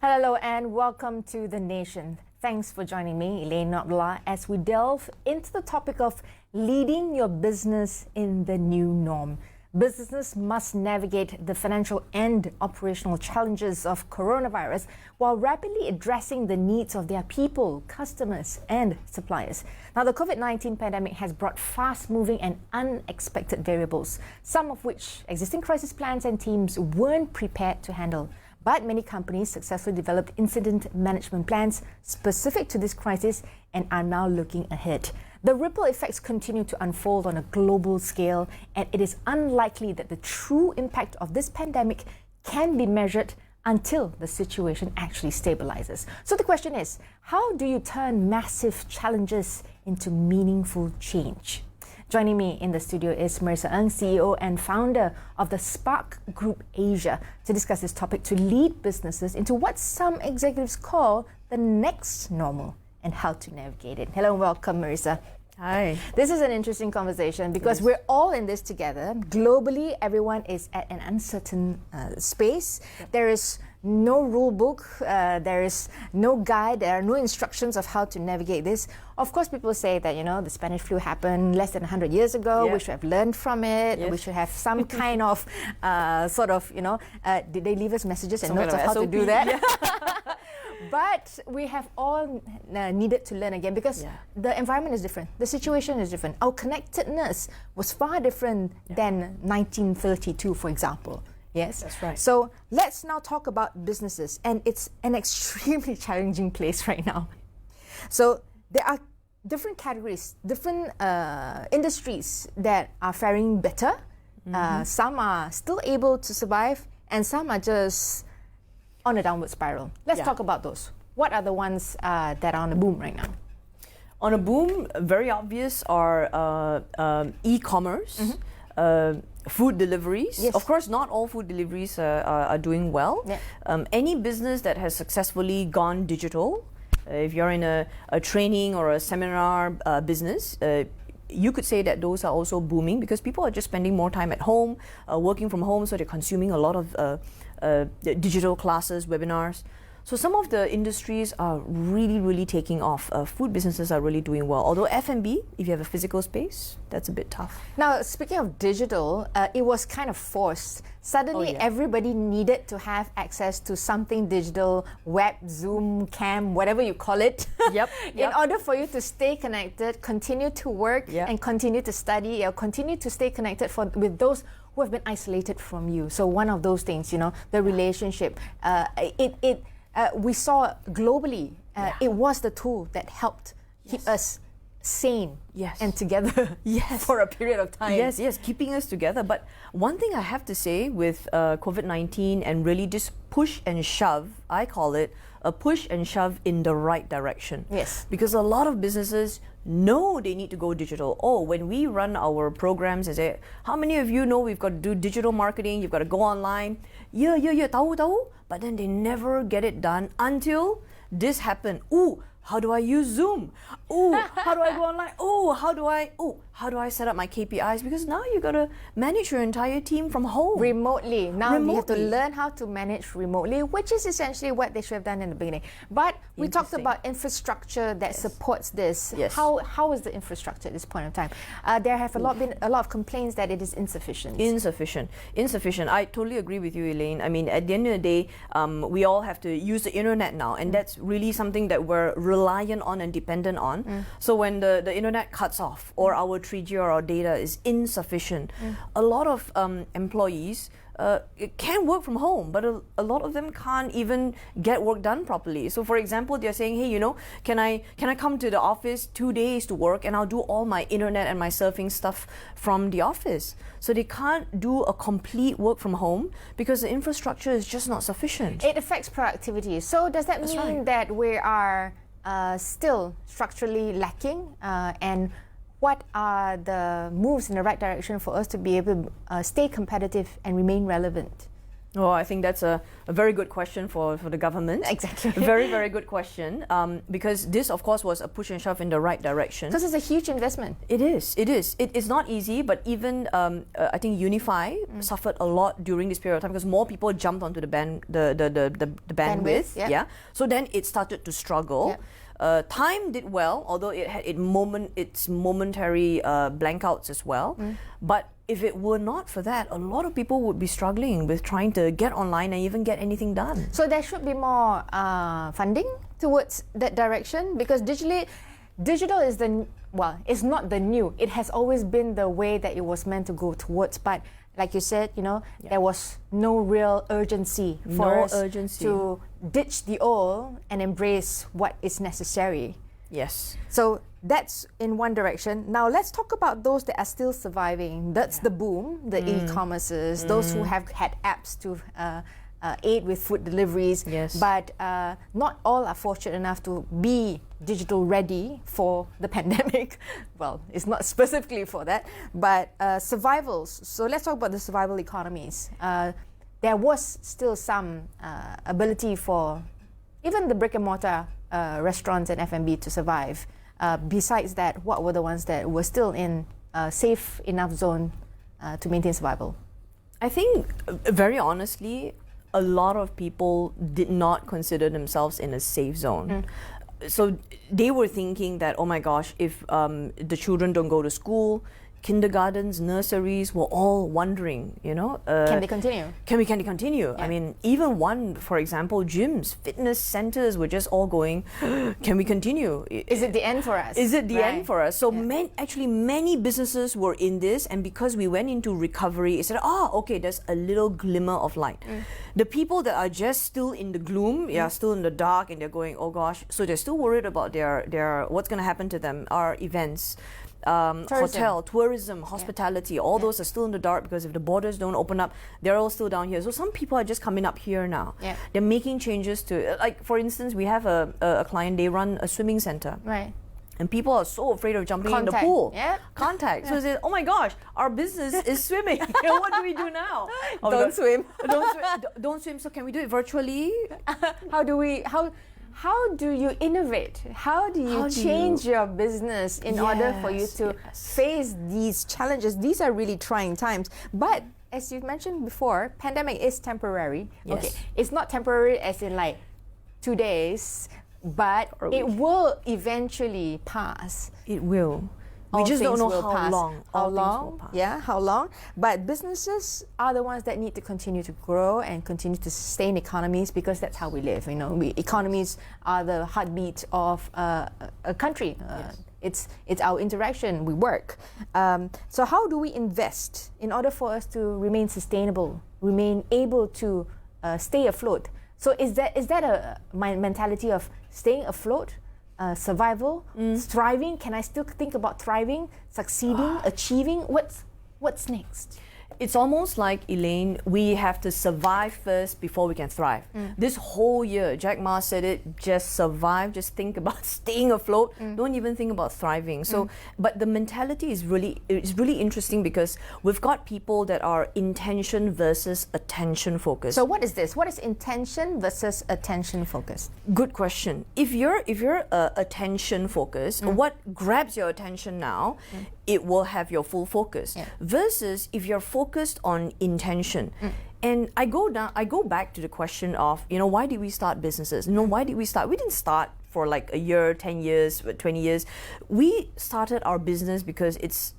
Hello and welcome to The Nation. Thanks for joining me, Elane and Abdullah, as we delve into the topic of leading your business in the new norm. Businesses must navigate the financial and operational challenges of coronavirus while rapidly addressing the needs of their people, customers, and suppliers. Now, the COVID-19 pandemic has brought fast-moving and unexpected variables, some of which existing crisis plans and teams weren't prepared to handle. But many companies successfully developed incident management plans specific to this crisis and are now looking ahead. The ripple effects continue to unfold on a global scale, and it is unlikely that the true impact of this pandemic can be measured until the situation actually stabilizes. So the question is, how do you turn massive challenges into meaningful change? Joining me in the studio is Maresa, CEO and founder of the Spark Group Asia, to discuss this topic to lead businesses into what some executives call the next normal and how to navigate it. Hello and welcome, Maresa. Hi. This is an interesting conversation because we're all in this together. Globally, everyone is at an uncertain space. Yep. There is no rule book, there is no guide, there are no instructions of how to navigate this. Of course, people say that, the Spanish flu happened less than 100 years ago. Yeah. We should have learned from it. Yes. We should have some kind of did they leave us messages and some notes of how SOP. to do that? Yeah. But we have all needed to learn again because the environment is different. The situation is different. Our connectedness was far different than 1932, for example. Yes, that's right. So let's now talk about businesses, and it's an extremely challenging place right now. So there are different categories, different industries that are faring better. Some are still able to survive, and some are just on a downward spiral. Let's talk about those. What are the ones that are on the boom right now? On a boom, very obvious are e-commerce, food deliveries. Yes. Of course, not all food deliveries are doing well. Yeah. Any business that has successfully gone digital, if you're in a training or a seminar business, you could say that those are also booming because people are just spending more time at home, working from home, so they're consuming a lot of digital classes, webinars. So some of the industries are really taking off. Food businesses are really doing well. Although F&B, if you have a physical space, that's a bit tough. Now, speaking of digital, it was kind of forced. Suddenly, everybody needed to have access to something digital, web, Zoom, cam, whatever you call it. In order for you to stay connected, continue to work, and continue to study, or continue to stay connected with those who have been isolated from you. So one of those things, the relationship, we saw globally, it was the tool that helped keep us sane and together for a period of time. Yes, keeping us together. But one thing I have to say with COVID-19 and really just push and shove, I call it a push and shove in the right direction. Yes. Because a lot of businesses know they need to go digital. When we run our programs and say, how many of you know we've got to do digital marketing, you've got to go online? Yeah, tahu. But then they never get it done until this happened. How do I use Zoom? How do I go online? How do I set up my KPIs? Because now you got to manage your entire team from home. Remotely. Now you have to learn how to manage remotely, which is essentially what they should have done in the beginning. But we talked about infrastructure that supports this. Yes. How is the infrastructure at this point in time? There have been a lot of complaints that it is insufficient. Insufficient. I totally agree with you, Elane. I mean, at the end of the day, we all have to use the internet now, and that's really something that we're reliant on and dependent on. So when the internet cuts off or our 3G or our data is insufficient, a lot of employees can work from home, but a lot of them can't even get work done properly. So for example, they're saying, hey, can I come to the office 2 days to work and I'll do all my internet and my surfing stuff from the office. So they can't do a complete work from home because the infrastructure is just not sufficient. It affects productivity. So does that mean that we are still structurally lacking? And what are the moves in the right direction for us to be able to stay competitive and remain relevant? Oh, I think that's a very good question for the government. Exactly. Very, very good question. Because this, of course, was a push and shove in the right direction. Because it's a huge investment. It is. It is. It's not easy, but even I think Unify suffered a lot during this period of time because more people jumped onto the bandwidth. Yeah. So then it started to struggle. Time did well, although it had its momentary blankouts as well. But if it were not for that, a lot of people would be struggling with trying to get online and even get anything done. So there should be more funding towards that direction, because digital is it's not the new. It has always been the way that it was meant to go towards. But like you said, there was no real urgency for us to ditch the old and embrace what is necessary. Yes. So that's in one direction. Now let's talk about those that are still surviving. That's the boom, the e-commerces, those who have had apps to aid with food deliveries. Yes. But not all are fortunate enough to be digital ready for the pandemic. Well, it's not specifically for that, but survivals. So let's talk about the survival economies. There was still some ability for even the brick and mortar restaurants and F&B to survive. Besides that, what were the ones that were still in a safe enough zone to maintain survival? I think, very honestly, a lot of people did not consider themselves in a safe zone. So they were thinking that, oh my gosh, if the children don't go to school, kindergartens, nurseries were all wondering, can they continue? Can we continue? Yeah. I mean, even one, for example, gyms, fitness centers were just all going, can we continue? Is it the end for us? Is it the end for us? So many businesses were in this, and because we went into recovery, it said, okay, there's a little glimmer of light. The people that are just still in the gloom, still in the dark, and they're going, oh gosh, so they're still worried about their what's going to happen to them, our events. Hotel, tourism, hospitality, all those are still in the dark because if the borders don't open up, they're all still down here. So some people are just coming up here now. They're making changes to, like for instance, we have a client, they run a swimming center. Right. And people are so afraid of jumping in the pool. Contact. So they say, oh my gosh, our business is swimming. What do we do now? Don't swim. Don't swim. So can we do it virtually? How do you innovate? How do you change your business in order for you to face these challenges? These are really trying times. But as you've mentioned before, pandemic is temporary. Yes. Okay, it's not temporary as in like 2 days, but it will eventually pass. It will. We just don't know how long. How long? Yeah, how long? But businesses are the ones that need to continue to grow and continue to sustain economies, because that's how we live. Economies are the heartbeat of a country. It's our interaction. We work. So how do we invest in order for us to remain sustainable, remain able to stay afloat? So is that a mentality of staying afloat? Survival, thriving? Can I still think about thriving, succeeding, achieving? What's next? It's almost like, Elane, we have to survive first before we can thrive. This whole year, Jack Ma said it, just survive, just think about staying afloat. Don't even think about thriving. So, but the mentality is really interesting because we've got people that are intention versus attention focused. So what is this? What is intention versus attention focused? Good question. If you're attention focused, what grabs your attention now, it will have your full focus. Versus if you're focused on intention. And I go back to the question of, why did we start businesses? Why did we start? We didn't start for like a year, 10 years, 20 years. We started our business because it's,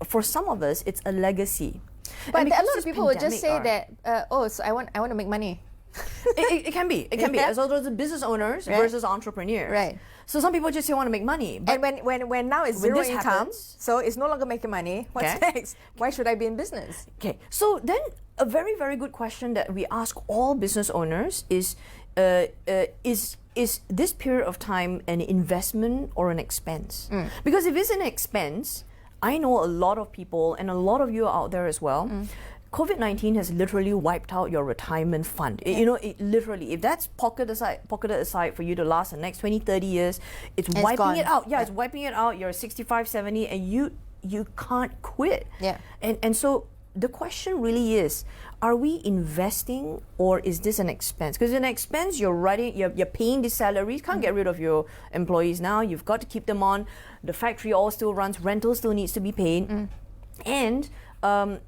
for some of us, it's a legacy. But a lot of people will just say that, so I want to make money. It can be. As well as the business owners versus entrepreneurs. Right. So some people just want to make money. But and when now it's zero income, so it's no longer making money. What's next? Why should I be in business? Okay. So then a very, very good question that we ask all business owners is this period of time an investment or an expense? Because if it's an expense, I know a lot of people, and a lot of you are out there as well, COVID-19 has literally wiped out your retirement fund. It literally, if that's pocketed aside for you to last the next 20, 30 years, it's wiping it out. Yeah, it's wiping it out. You're 65, 70, and you can't quit. Yeah. And so the question really is, are we investing or is this an expense? Because an expense, you're paying the salaries, can't get rid of your employees now, you've got to keep them on, the factory all still runs, rental still needs to be paid. And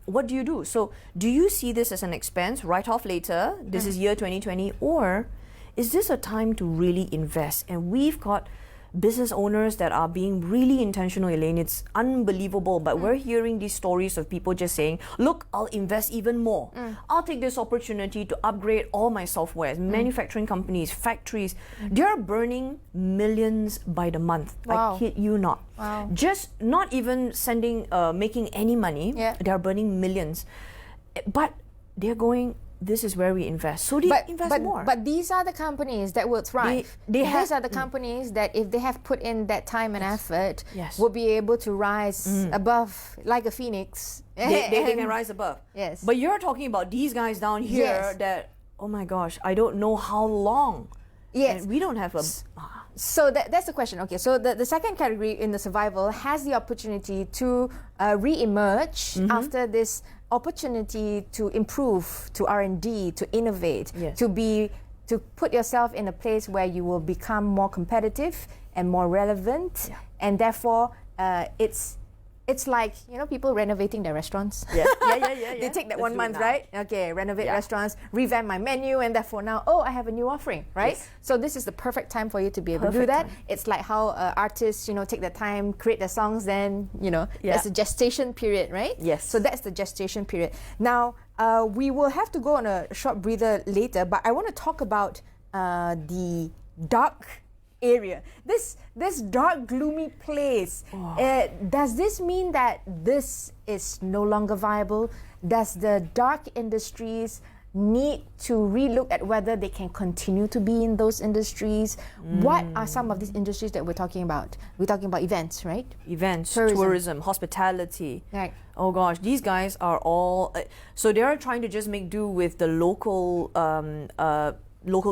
what do you do? So do you see this as an expense, write off later, this is year 2020, or is this a time to really invest? And we've got business owners that are being really intentional, Elane. It's unbelievable, but we're hearing these stories of people just saying, look, I'll invest even more. I'll take this opportunity to upgrade all my software. Manufacturing companies, factories, they're burning millions by the month. Wow. I kid you not. Wow. Just not even making any money, they're burning millions. But they're going, this is where we invest. So they invest more. But these are the companies that will thrive. These are the companies that, if they have put in that time and effort, will be able to rise above like a phoenix. They can rise above. Yes. But you're talking about these guys down here that, oh my gosh, I don't know how long. Yes. And we don't have a... So that's the question. Okay, so the second category in the survival has the opportunity to re-emerge after this opportunity to improve, to R&D, to innovate, to put yourself in a place where you will become more competitive and more relevant, and therefore it's like, you know, people renovating their restaurants. They take that 1 month, right? Okay, renovate restaurants, revamp my menu, and therefore now, I have a new offering, right? So this is the perfect time for you to be able to do that. It's like how artists, you know, take their time, create their songs, then, you know, there's a gestation period, right? Yes. So that's the gestation period. Now, we will have to go on a short breather later, but I want to talk about the dark area, this dark, gloomy place. Does this mean that this is no longer viable? Does the dark industries need to relook at whether they can continue to be in those industries? What are some of these industries that we're talking about? We're talking about events, right? Events, tourism, hospitality. Right. Oh gosh, these guys are all... so they're trying to just make do with the local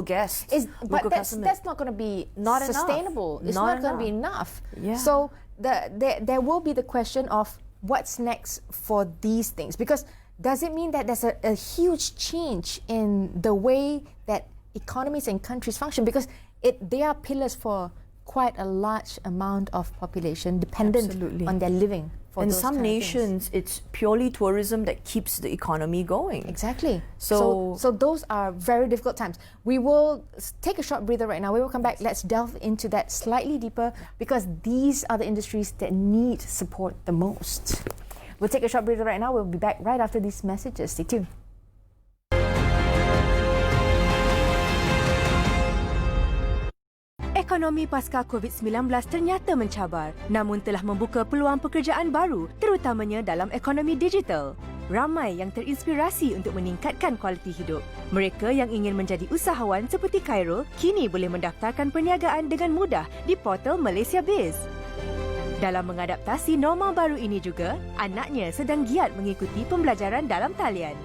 guests. But that's not going to be sustainable. It's not going to be enough. So there will be the question of what's next for these things, because does it mean that there's a huge change in the way that economies and countries function, because they are pillars for quite a large amount of population dependent on their living. In some nations, it's purely tourism that keeps the economy going. Exactly. So those are very difficult times. We will take a short breather right now. We will come back. Let's delve into that slightly deeper, because these are the industries that need support the most. We'll take a short breather right now. We'll be back right after these messages. Stay tuned. Ekonomi pasca COVID-19 ternyata mencabar, namun telah membuka peluang pekerjaan baru, terutamanya dalam ekonomi digital. Ramai yang terinspirasi untuk meningkatkan kualiti hidup. Mereka yang ingin menjadi usahawan seperti Khairul kini boleh mendaftarkan perniagaan dengan mudah di portal Malaysia Biz. Dalam mengadaptasi normal baru ini juga, anaknya sedang giat mengikuti pembelajaran dalam talian.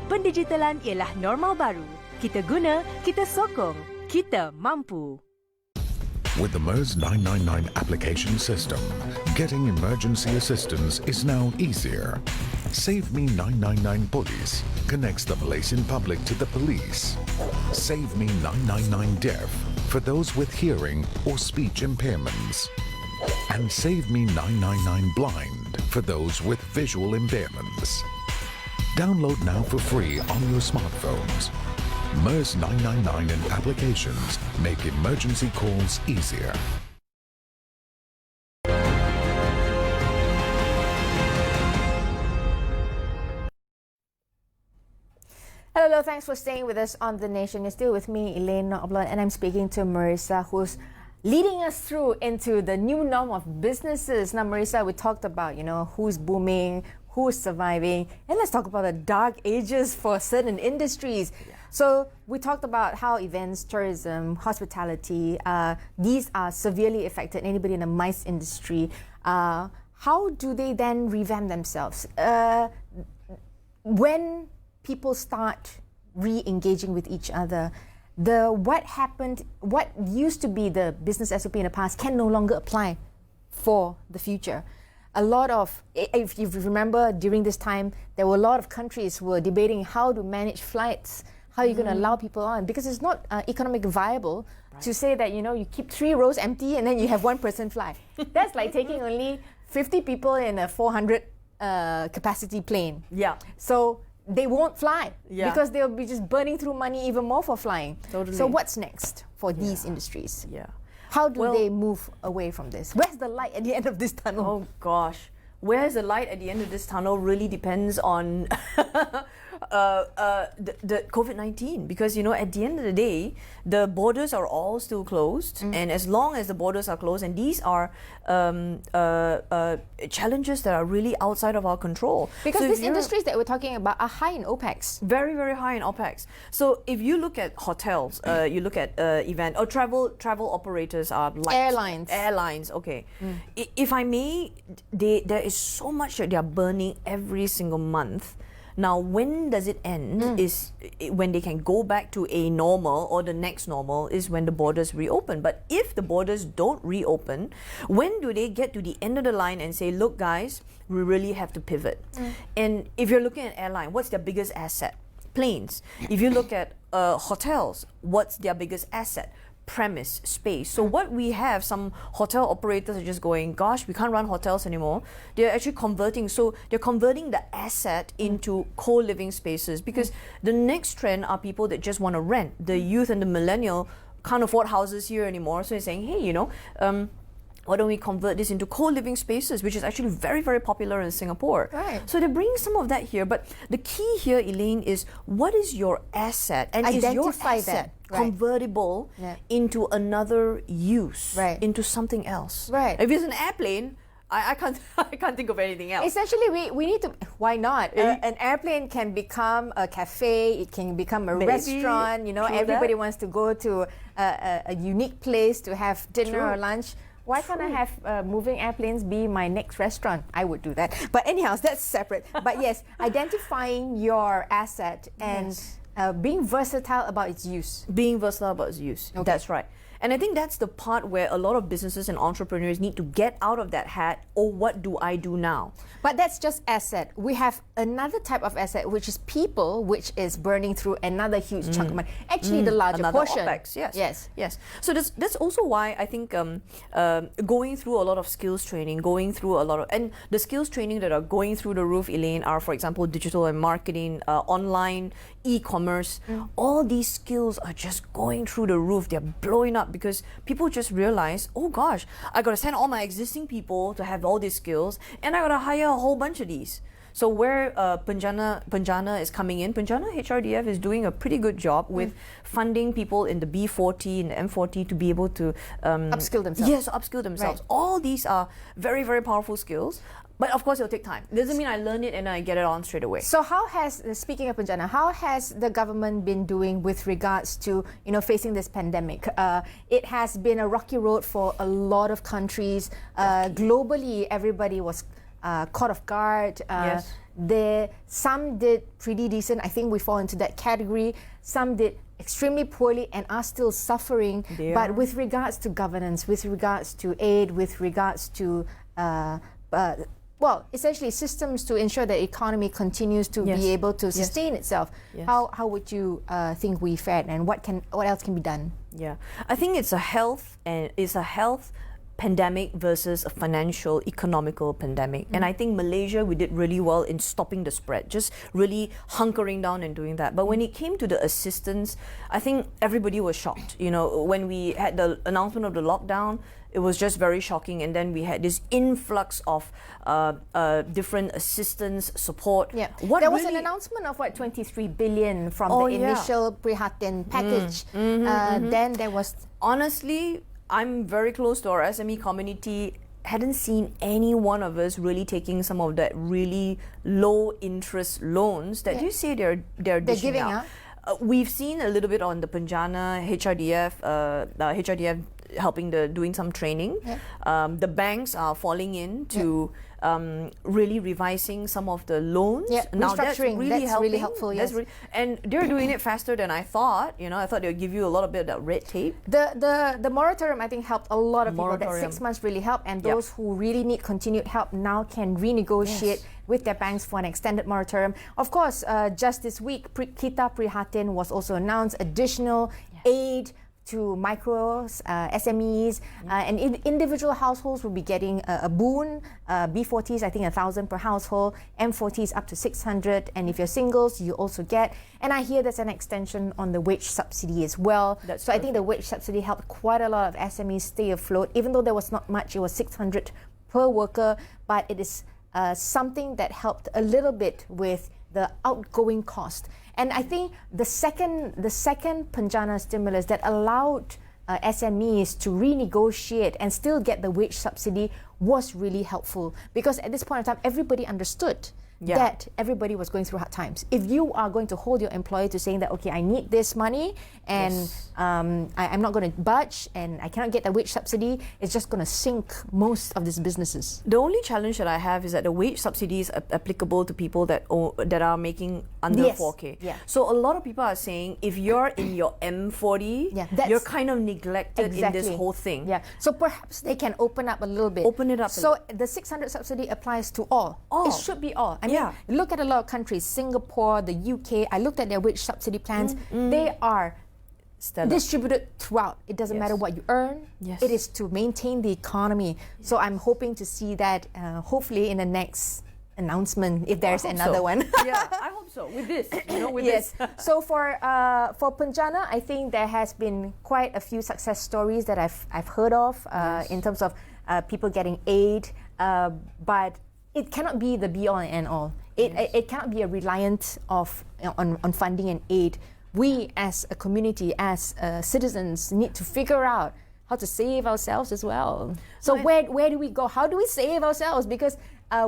Pendigitalan ialah normal baru. Kita guna, kita sokong, kita mampu. With the MERS 999 application system, getting emergency assistance is now easier. Save Me 999 Police connects the Malaysian public to the police. Save Me 999 Deaf for those with hearing or speech impairments. And Save Me 999 Blind for those with visual impairments. Download now for free on your smartphones. MERS 999 and applications make emergency calls easier. Hello, thanks for staying with us on The Nation. You're still with me, Elane, Abdullah, and I'm speaking to Maresa, who's leading us through into the new norm of businesses. Now, Maresa, we talked about, who's booming, who's surviving, and let's talk about the dark ages for certain industries. So we talked about how events, tourism, hospitality, these are severely affected. Anybody in the MICE industry, how do they then revamp themselves? When people start re-engaging with each other, what used to be the business SOP in the past can no longer apply for the future. a lot of, if you remember during this time, there were a lot of countries who were debating how to manage flights, how you're going to allow people on, because it's not economic viable to say that, you know, you keep 3 rows empty and then you have 1 person fly. That's like taking only 50 people in a 400 capacity plane. Yeah. So they won't fly because they'll be just burning through money even more for flying. Totally. So what's next for these industries? Yeah. How do they move away from this? Where's the light at the end of this tunnel? Oh gosh, where's the light at the end of this tunnel really depends on the COVID-19, because, you know, at the end of the day, the borders are all still closed, and as long as the borders are closed, and these are challenges that are really outside of our control. Because so these industries that we're talking about are high in OPEX. Very, very high in OPEX. So if you look at hotels, you look at event or travel operators are like airlines. Okay, if I may, there is so much that they are burning every single month. Now, when does it end? Is when they can go back to a normal, or the next normal is when the borders reopen. But if the borders don't reopen, when do they get to the end of the line and say, look guys, we really have to pivot? And if you're looking at airline, what's their biggest asset? Planes. If you look at hotels, what's their biggest asset? Premise, space. So what we have, some hotel operators are just going, gosh, we can't run hotels anymore. They're actually converting. So they're converting the asset into co-living spaces, because the next trend are people that just want to rent. The youth and the millennial can't afford houses here anymore. So they're saying, hey, you know, why don't we convert this into co-living spaces, which is actually very, very popular in Singapore. Right. So they're bringing some of that here. But the key here, Elane, is what is your asset? And is your asset convertible into another use, into something else? Right. If it's an airplane, I can't think of anything else. Essentially, we need to. Why not? An airplane can become a cafe. It can become a restaurant. You know, everybody wants to go to a unique place to have dinner or lunch. Why can't I have moving airplanes be my next restaurant? I would do that. But anyhow, that's separate. But yes, identifying your asset and being versatile about its use. Being versatile about its use. Okay. That's right. And I think that's the part where a lot of businesses and entrepreneurs need to get out of that hat. Oh, what do I do now? But that's just asset. We have another type of asset, which is people, which is burning through another huge chunk of money. Actually, the larger another portion. OPEX, yes. So that's also why I think going through a lot of skills training, and the skills training that are going through the roof, Elane, are, for example, digital and marketing, online, e-commerce. All these skills are just going through the roof. They're blowing up because people just realize, oh gosh, I got to send all my existing people to have all these skills, and I got to hire a whole bunch of these. So where Penjana is coming in, Penjana HRDF is doing a pretty good job with funding people in the B40 and the M40 to be able to upskill themselves. Yes, upskill themselves. Right. All these are very, very powerful skills. But of course, it'll take time. It doesn't mean I learn it and I get it on straight away. So how has, speaking of Penjana, how has the government been doing with regards to, you know, facing this pandemic? It has been a rocky road for a lot of countries. Globally, everybody was caught off guard. Yes. Some did pretty decent. I think we fall into that category. Some did extremely poorly and are still suffering. But with regards to governance, with regards to aid, with regards to essentially systems to ensure that the economy continues to be able to sustain itself. Yes. How would you think we fared, and what else can be done? Yeah, I think it's a health pandemic versus a financial, economical pandemic. And I think Malaysia, we did really well in stopping the spread, just really hunkering down and doing that. But when it came to the assistance, I think everybody was shocked. You know, when we had the announcement of the lockdown, it was just very shocking, and then we had this influx of different assistance, support. Yeah, there was an announcement of 23 billion from the initial Prihatin package. Then there was... Honestly, I'm very close to our SME community. Hadn't seen any one of us really taking some of that really low interest loans that you say they're dishing giving out. We've seen a little bit on the Penjana HRDF, HRDF helping doing some training. The banks are falling in to really revising some of the loans. Yeah, Now that's restructuring, really that's helping. really helpful, yes. And they're doing it faster than I thought. I thought they'll give you a lot of bit of red tape. The moratorium, I think, helped a lot of people. That Moratorium. 6 months really helped, and Yep. those who really need continued help now can renegotiate with their banks for an extended moratorium. Of course, just this week, Kita Prihatin was also announced additional aid to micros, SMEs, and individual households will be getting a boon. B40s, I think 1,000 per household. M40s up to 600, and if you're singles, you also get. And I hear there's an extension on the wage subsidy as well. That's I think the wage subsidy helped quite a lot of SMEs stay afloat, even though there was not much. It was 600 per worker, but it is something that helped a little bit with the outgoing cost. And I think the second Penjana stimulus that allowed SMEs to renegotiate and still get the wage subsidy was really helpful, because at this point in time, everybody understood that everybody was going through hard times. If you are going to hold your employer to saying that, okay, I need this money and I'm not going to budge and I cannot get the wage subsidy, it's just going to sink most of these businesses. The only challenge that I have is that the wage subsidy is applicable to people that are making under 4K. Yeah. So a lot of people are saying if you're in your M40, you're kind of neglected in this whole thing. Yeah. So perhaps they can open up a little bit. Open it up. So the 600 subsidy applies to all. It should be all. I mean, look at a lot of countries, Singapore, the UK. I looked at their wage subsidy plans. They are distributed throughout. It doesn't matter what you earn. It is to maintain the economy. So I'm hoping to see that hopefully in the next announcement, if there's another one. Yeah, I hope so. With this, with yes. this. So for Penjana, I think there has been quite a few success stories that I've heard of in terms of people getting aid, but it cannot be the be all and end all. It cannot be a reliant on funding and aid. We as a community, as citizens, need to figure out how to save ourselves as well. So where do we go? How do we save ourselves? Because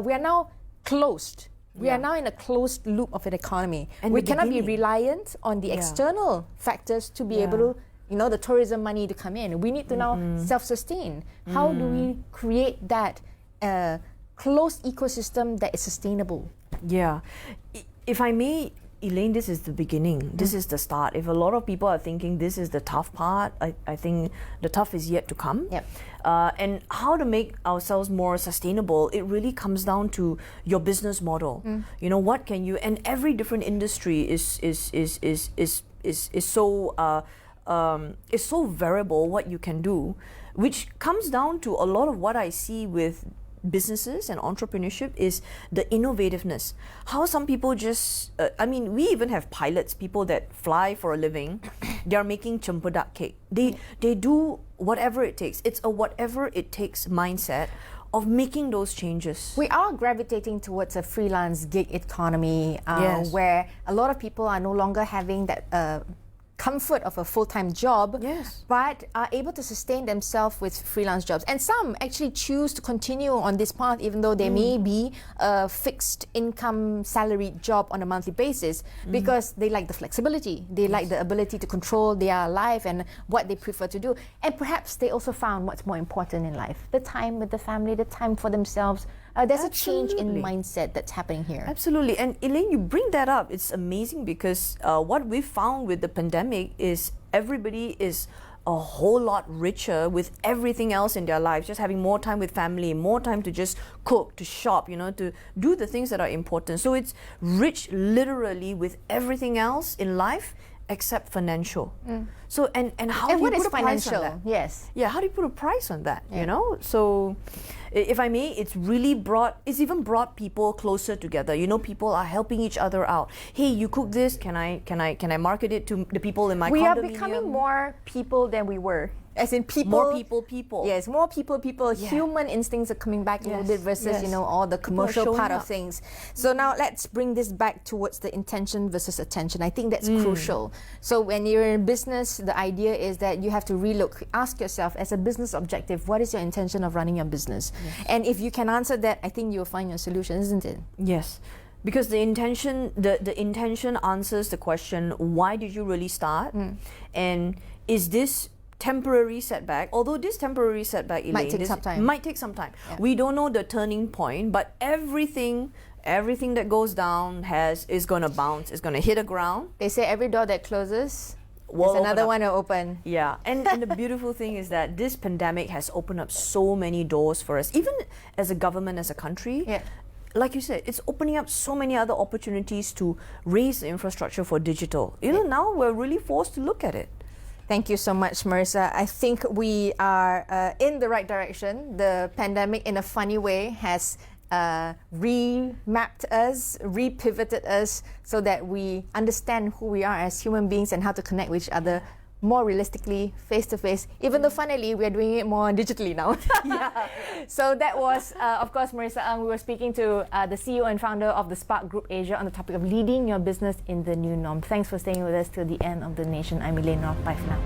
we are now closed. We are now in a closed loop of an economy. And we cannot be reliant on the external factors to be able to, the tourism money to come in. We need to now self-sustain. How do we create that closed ecosystem that is sustainable? Yeah. If I may, Elane, this is the beginning. This is the start. If a lot of people are thinking this is the tough part, I think the tough is yet to come. Yep. And how to make ourselves more sustainable, it really comes down to your business model. What can you, and every different industry is so variable what you can do, which comes down to a lot of what I see with businesses and entrepreneurship is the innovativeness. How some people just, we even have pilots, people that fly for a living, they're making cempedak cake. They do whatever it takes. It's a whatever it takes mindset of making those changes. We are gravitating towards a freelance gig economy where a lot of people are no longer having that comfort of a full-time job, but are able to sustain themselves with freelance jobs. And some actually choose to continue on this path even though they may be a fixed income salaried job on a monthly basis because they like the flexibility, they like the ability to control their life and what they prefer to do. And perhaps they also found what's more important in life, the time with the family, the time for themselves. There's a change in mindset that's happening here. Absolutely. And Elane, you bring that up. It's amazing because what we've found with the pandemic is everybody is a whole lot richer with everything else in their lives, just having more time with family, more time to just cook, to shop, to do the things that are important. So it's rich literally with everything else in life except financial. So and how do you put a price on that? Yes. Yeah, how do you put a price on that? So if I may, it's even brought people closer together. People are helping each other out. Hey, you cook this, can I market it to the people in my condominium? We are becoming more people than we were. As in people. More people. Yes, more people. Yeah. Human instincts are coming back a little bit versus, all the commercial part of things. So now let's bring this back towards the intention versus attention. I think that's crucial. So when you're in business, the idea is that you have to relook. Ask yourself, as a business objective, what is your intention of running your business? Yes. And if you can answer that, I think you'll find your solution, isn't it? Yes. Because the intention answers the question, why did you really start? And is this temporary setback, although this temporary setback, Elaine, Might take some time. might take some time. Yeah. We don't know the turning point, but everything that goes down is going to bounce, is going to hit the ground. They say every door that closes, Will there's another open up. one to open. Yeah, and the beautiful thing is that this pandemic has opened up so many doors for us, even as a government, as a country. Yeah. Like you said, it's opening up so many other opportunities to raise the infrastructure for digital. You know, now we're really forced to look at it. Thank you so much, Maresa. I think we are in the right direction. The pandemic, in a funny way, has remapped us, repivoted us so that we understand who we are as human beings and how to connect with each other more realistically, face to face. Even though funnily, we are doing it more digitally now. So that was, of course, Maresa Ang. We were speaking to the CEO and founder of the Spark Group Asia on the topic of leading your business in the new norm. Thanks for staying with us till the end of the nation. I'm Elane. Bye for now.